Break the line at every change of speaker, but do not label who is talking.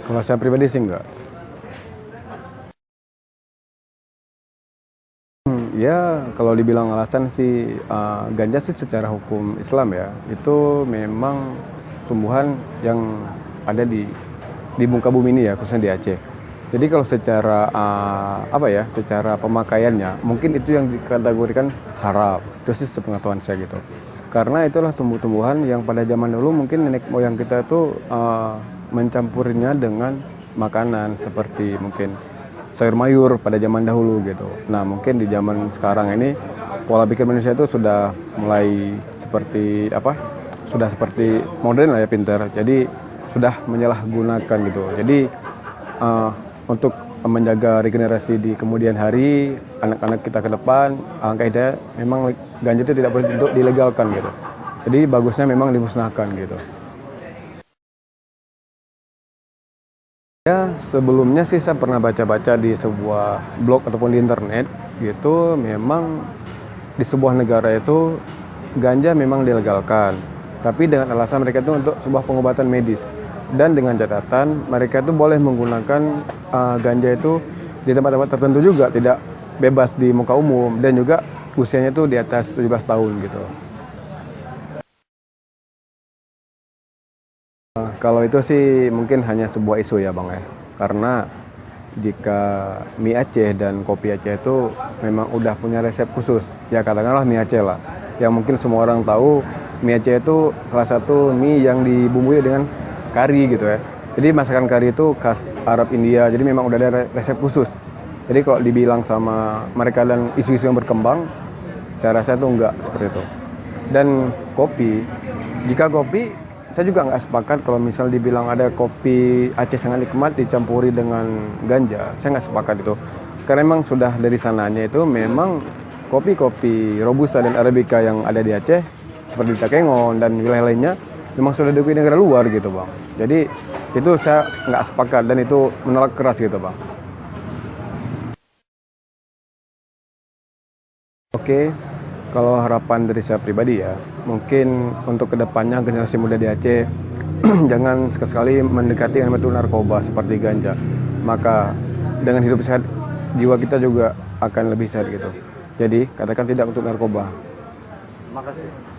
Kalau saya pribadi sih enggak. Ya, kalau dibilang alasan sih, ganja sih secara hukum Islam ya, itu memang tumbuhan yang ada di muka bumi ini ya, khususnya di Aceh. Jadi kalau secara, apa ya, secara pemakaiannya, mungkin itu yang dikategorikan haram, itu sih sepengetahuan saya gitu. Karena itulah tumbuh-tumbuhan yang pada zaman dulu mungkin nenek moyang kita tuh, mencampurnya dengan makanan seperti mungkin sayur mayur pada zaman dahulu gitu. Nah, mungkin di zaman sekarang ini pola pikir manusia itu sudah mulai seperti apa? Sudah seperti modern lah ya, pintar. Jadi sudah menyalahgunakan gitu. Jadi eh, untuk menjaga regenerasi di kemudian hari anak-anak kita ke depan, angka ide memang ganja itu tidak boleh untuk dilegalkan gitu. Jadi bagusnya memang dimusnahkan gitu. Ya, sebelumnya sih saya pernah baca-baca di sebuah blog ataupun di internet gitu, memang di sebuah negara itu ganja memang dilegalkan, tapi dengan alasan mereka itu untuk sebuah pengobatan medis dan dengan catatan mereka itu boleh menggunakan ganja itu di tempat-tempat tertentu juga, tidak bebas di muka umum dan juga usianya itu di atas 17 tahun gitu. Kalau itu sih mungkin hanya sebuah isu ya Bang ya, karena jika mie Aceh dan kopi Aceh itu memang udah punya resep khusus, ya katakanlah mie Aceh lah, yang mungkin semua orang tahu mie Aceh itu salah satu mie yang dibumbui dengan kari gitu ya. Jadi masakan kari itu khas Arab India, jadi memang udah ada resep khusus. Jadi kalau dibilang sama mereka dan isu-isu yang berkembang, saya rasa itu enggak seperti itu. Dan kopi, jika kopi, saya juga nggak sepakat kalau misal dibilang ada kopi Aceh sangat nikmat dicampuri dengan ganja. Saya nggak sepakat itu. Karena memang sudah dari sananya itu memang kopi-kopi Robusta dan Arabica yang ada di Aceh, seperti di Takengon dan wilayah lainnya, memang sudah diakui negara luar gitu Bang. Jadi itu saya nggak sepakat dan itu menolak keras gitu Bang. Oke, kalau harapan dari saya pribadi ya, mungkin untuk kedepannya generasi muda di Aceh jangan sekali-sekali mendekati yang namanya narkoba seperti ganja. Maka dengan hidup sehat, jiwa kita juga akan lebih sehat gitu. Jadi katakan tidak untuk narkoba.
Makasih.